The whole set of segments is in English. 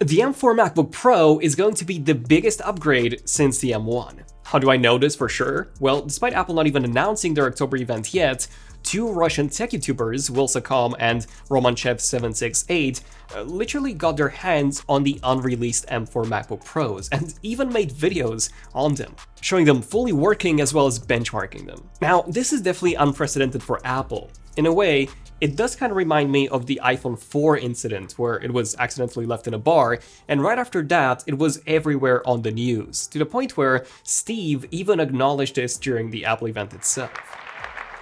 The M4 MacBook Pro is going to be the biggest upgrade since the M1. How do I know this for sure? Well, despite Apple not even announcing their October event yet, two Russian tech YouTubers, Wilsacom and Romanchev768, literally got their hands on the unreleased M4 MacBook Pros and even made videos on them, showing them fully working as well as benchmarking them. Now, this is definitely unprecedented for Apple. In a way, it does kind of remind me of the iPhone 4 incident where it was accidentally left in a bar, and right after that, it was everywhere on the news, to the point where Steve even acknowledged this during the Apple event itself.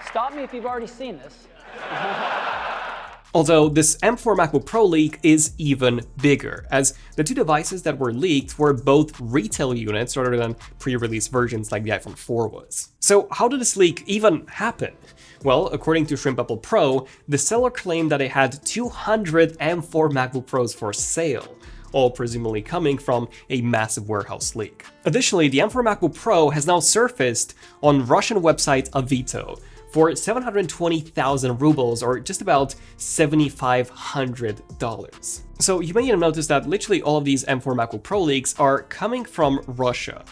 Stop me if you've already seen this. Although this M4 MacBook Pro leak is even bigger, as the two devices that were leaked were both retail units rather than pre-release versions like the iPhone 4 was. So how did this leak even happen? Well, according to Shrimp Apple Pro, the seller claimed that they had 200 M4 MacBook Pros for sale, all presumably coming from a massive warehouse leak. Additionally, the M4 MacBook Pro has now surfaced on Russian website Avito for 720,000 rubles, or just about $7,500. So you may have noticed that literally all of these M4 MacBook Pro leaks are coming from Russia,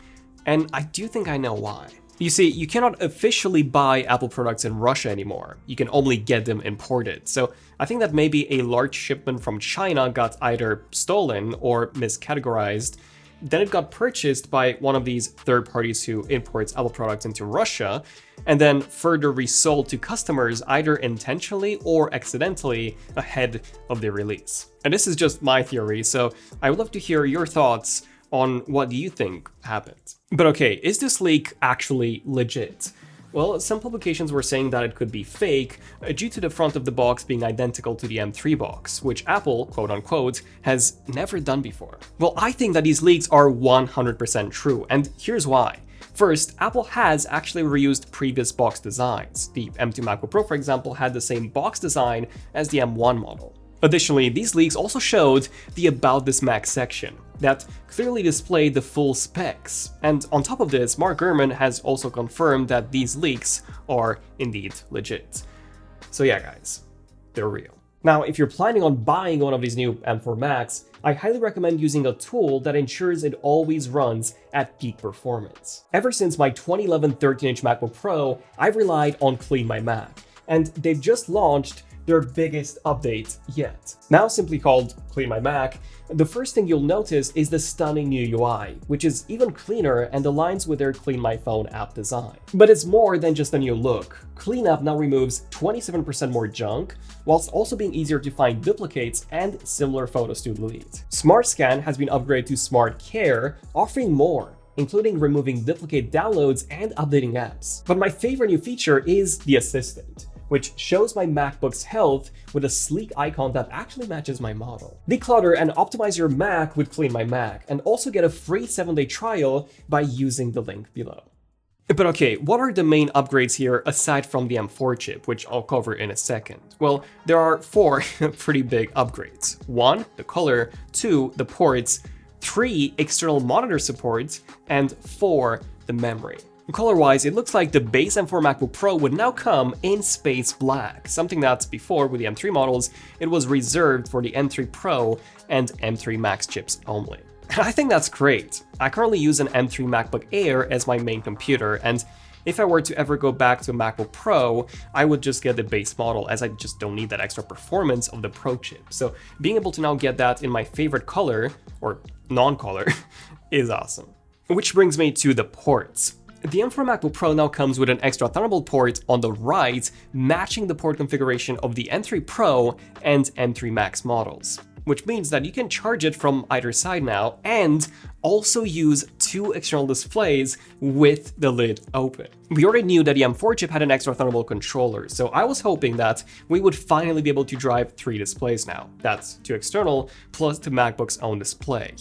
and I do think I know why. You see, you cannot officially buy Apple products in Russia anymore. You can only get them imported. So I think that maybe a large shipment from China got either stolen or miscategorized. Then it got purchased by one of these third parties who imports Apple products into Russia, and then further resold to customers either intentionally or accidentally ahead of their release. And this is just my theory, so I would love to hear your thoughts on what you think happened. But okay, is this leak actually legit? Well, some publications were saying that it could be fake due to the front of the box being identical to the M3 box, which Apple, quote unquote, has never done before. Well, I think that these leaks are 100% true, and here's why. First, Apple has actually reused previous box designs. The M2 MacBook Pro, for example, had the same box design as the M1 model. Additionally, these leaks also showed the About This Mac section that clearly displayed the full specs. And on top of this, Mark Gurman has also confirmed that these leaks are indeed legit. So yeah, guys, they're real. Now, if you're planning on buying one of these new M4 Macs, I highly recommend using a tool that ensures it always runs at peak performance. Ever since my 2011 13-inch MacBook Pro, I've relied on Clean My Mac, and they've just launched their biggest update yet. Now simply called Clean My Mac, the first thing you'll notice is the stunning new UI, which is even cleaner and aligns with their Clean My Phone app design. But it's more than just a new look. Cleanup now removes 27% more junk, whilst also being easier to find duplicates and similar photos to delete. Smart Scan has been upgraded to Smart Care, offering more, including removing duplicate downloads and updating apps. But my favorite new feature is the Assistant, which shows my MacBook's health with a sleek icon that actually matches my model. Declutter and optimize your Mac with Clean My Mac, and also get a free 7-day trial by using the link below. But okay, what are the main upgrades here aside from the M4 chip, which I'll cover in a second? Well, there are 4 pretty big upgrades. 1, the color, 2, the ports, 3, external monitor support, and 4, the memory. Color-wise, it looks like the base M4 MacBook Pro would now come in space black, something that before, with the M3 models, it was reserved for the M3 Pro and M3 Max chips only. And I think that's great. I currently use an M3 MacBook Air as my main computer, and if I were to ever go back to a MacBook Pro, I would just get the base model, as I just don't need that extra performance of the Pro chip. So being able to now get that in my favorite color, or non-color, is awesome. Which brings me to the ports. The M4 MacBook Pro now comes with an extra Thunderbolt port on the right, matching the port configuration of the M3 Pro and M3 Max models, which means that you can charge it from either side now and also use 2 external displays with the lid open. We already knew that the M4 chip had an extra Thunderbolt controller, so I was hoping that we would finally be able to drive 3 displays now. That's 2 external plus the MacBook's own display,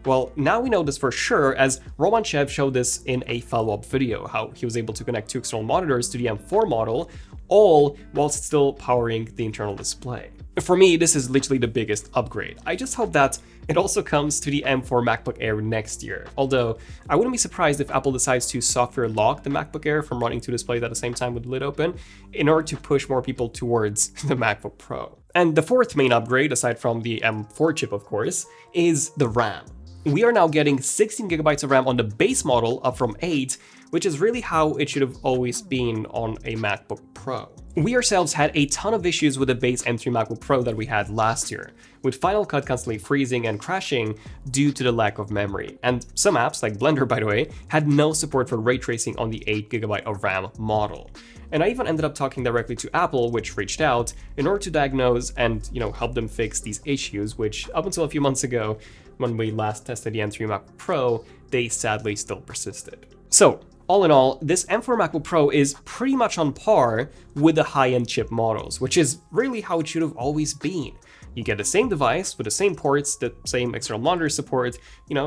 Well, now we know this for sure, as Roman Chev showed this in a follow-up video, how he was able to connect 2 external monitors to the M4 model, all whilst still powering the internal display. For me, this is literally the biggest upgrade. I just hope that it also comes to the M4 MacBook Air next year, although I wouldn't be surprised if Apple decides to software lock the MacBook Air from running 2 displays at the same time with the lid open in order to push more people towards the MacBook Pro. And the fourth main upgrade, aside from the M4 chip of course, is the RAM. We are now getting 16GB of RAM on the base model, up from 8, which is really how it should have always been on a MacBook Pro. We ourselves had a ton of issues with the base M3 MacBook Pro that we had last year, with Final Cut constantly freezing and crashing due to the lack of memory. And some apps, like Blender by the way, had no support for ray tracing on the 8GB of RAM model. And I even ended up talking directly to Apple, which reached out, in order to diagnose and, help them fix these issues, which up until a few months ago, when we last tested the M3 MacBook Pro, they sadly still persisted. So, all in all, this M4 MacBook Pro is pretty much on par with the high-end chip models, which is really how it should have always been. You get the same device with the same ports, the same external monitor support,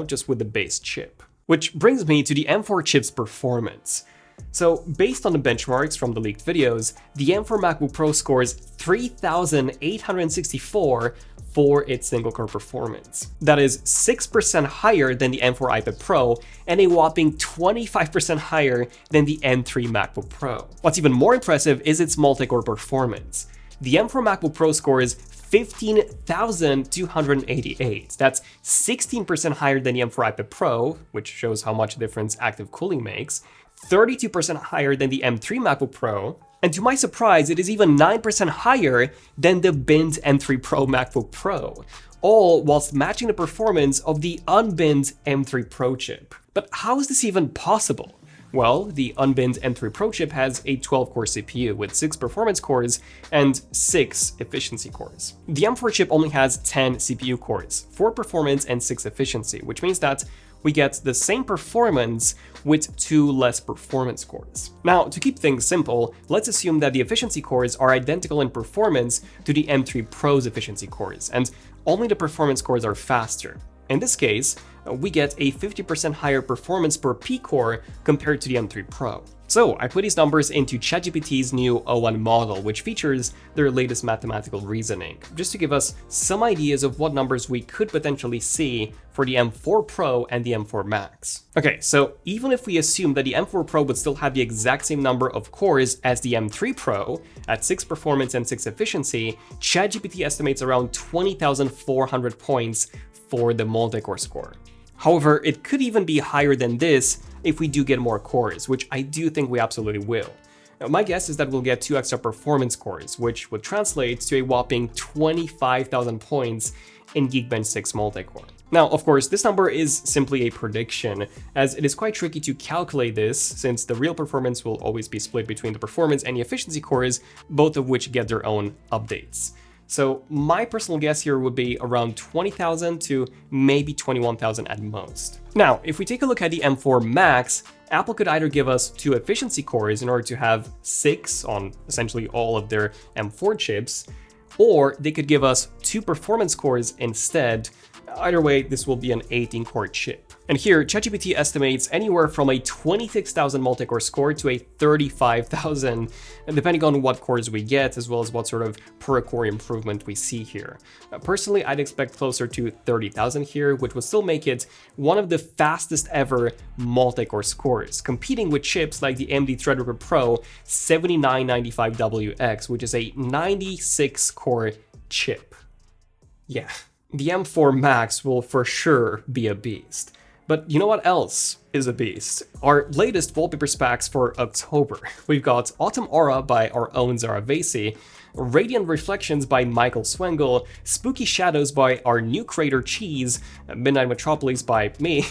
just with the base chip. Which brings me to the M4 chip's performance. So, based on the benchmarks from the leaked videos, the M4 MacBook Pro scores 3,864 for its single-core performance. That is 6% higher than the M4 iPad Pro and a whopping 25% higher than the M3 MacBook Pro. What's even more impressive is its multi-core performance. The M4 MacBook Pro scores 15,288. That's 16% higher than the M4 iPad Pro, which shows how much difference active cooling makes, 32% higher than the M3 MacBook Pro, and to my surprise, it is even 9% higher than the binned M3 Pro MacBook Pro, all whilst matching the performance of the unbinned M3 Pro chip. But how is this even possible? Well, the unbinned M3 Pro chip has a 12-core CPU with 6 performance cores and 6 efficiency cores. The M4 chip only has 10 CPU cores, 4 performance and 6 efficiency, which means that we get the same performance with 2 less performance cores. Now, to keep things simple, let's assume that the efficiency cores are identical in performance to the M3 Pro's efficiency cores, and only the performance cores are faster. In this case, we get a 50% higher performance per P-core compared to the M3 Pro. So I put these numbers into ChatGPT's new O1 model, which features their latest mathematical reasoning, just to give us some ideas of what numbers we could potentially see for the M4 Pro and the M4 Max. Okay, so even if we assume that the M4 Pro would still have the exact same number of cores as the M3 Pro, at 6 performance and 6 efficiency, ChatGPT estimates around 20,400 points for the multi-core score. However, it could even be higher than this if we do get more cores, which I do think we absolutely will. Now, my guess is that we'll get 2 extra performance cores, which would translate to a whopping 25,000 points in Geekbench 6 multi-core. Now, of course, this number is simply a prediction, as it is quite tricky to calculate this, since the real performance will always be split between the performance and the efficiency cores, both of which get their own updates. So my personal guess here would be around 20,000 to maybe 21,000 at most. Now, if we take a look at the M4 Max, Apple could either give us 2 efficiency cores in order to have 6 on essentially all of their M4 chips, or they could give us 2 performance cores instead. Either way, this will be an 18-core chip. And here, ChatGPT estimates anywhere from a 26,000 multi-core score to a 35,000, depending on what cores we get, as well as what sort of per-core improvement we see here. Personally, I'd expect closer to 30,000 here, which would still make it one of the fastest ever multi-core scores, competing with chips like the AMD Threadripper Pro 7995WX, which is a 96-core chip. Yeah. The M4 Max will for sure be a beast. But you know what else is a beast? Our latest wallpaper specs for October. We've got Autumn Aura by our own Zara Vasey, Radiant Reflections by Michael Swengel, Spooky Shadows by our new creator Cheese, Midnight Metropolis by me,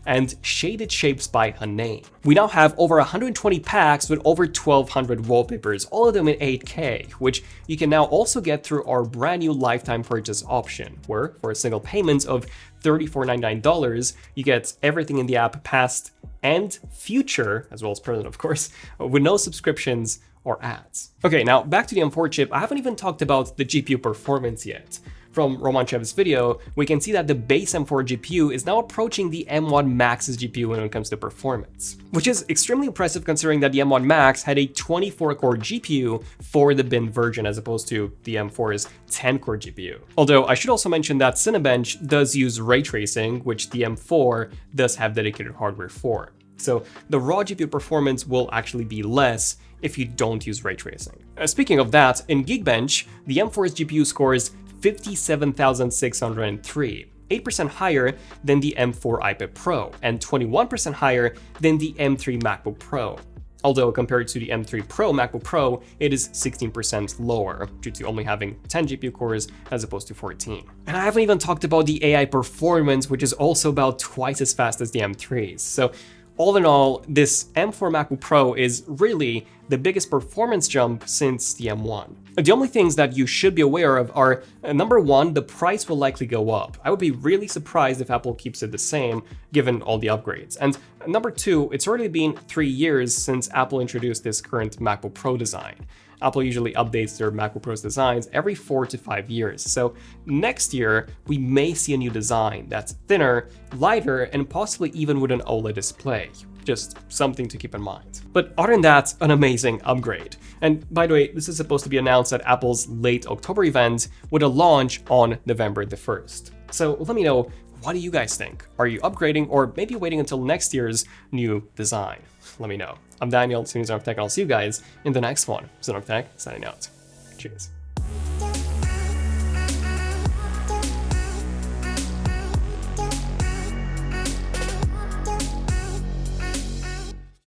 and Shaded Shapes by Hanae. We now have over 120 packs with over 1,200 wallpapers, all of them in 8K, which you can now also get through our brand new lifetime purchase option, where for a single payment of $34.99, you get everything in the app past and future, as well as present of course, with no subscriptions or ads. Okay, now back to the M4 chip. I haven't even talked about the GPU performance yet. from Romanchev's video, we can see that the base M4 GPU is now approaching the M1 Max's GPU when it comes to performance, which is extremely impressive considering that the M1 Max had a 24-core GPU for the bin version as opposed to the M4's 10-core GPU. Although I should also mention that Cinebench does use ray tracing, which the M4 does have dedicated hardware for. So the raw GPU performance will actually be less if you don't use ray tracing. Speaking of that, in Geekbench, the M4's GPU scores 57,603, 8% higher than the M4 iPad Pro, and 21% higher than the M3 MacBook Pro. Although compared to the M3 Pro MacBook Pro, it is 16% lower due to only having 10 GPU cores as opposed to 14. And I haven't even talked about the AI performance, which is also about twice as fast as the M3's. So all in all, this M4 MacBook Pro is really the biggest performance jump since the M1. The only things that you should be aware of are, number one, the price will likely go up. I would be really surprised if Apple keeps it the same, given all the upgrades. And number two, it's already been 3 years since Apple introduced this current MacBook Pro design. Apple usually updates their MacBook Pro's designs every 4 to 5 years. So next year, we may see a new design that's thinner, lighter, and possibly even with an OLED display. Just something to keep in mind. But other than that, an amazing upgrade. And by the way, this is supposed to be announced at Apple's late October event with a launch on November the 1st. So let me know, what do you guys think? Are you upgrading or maybe waiting until next year's new design? Let me know. I'm Daniel, ZONEofTECH, and I'll see you guys in the next one. ZONEofTECH, signing out. Cheers.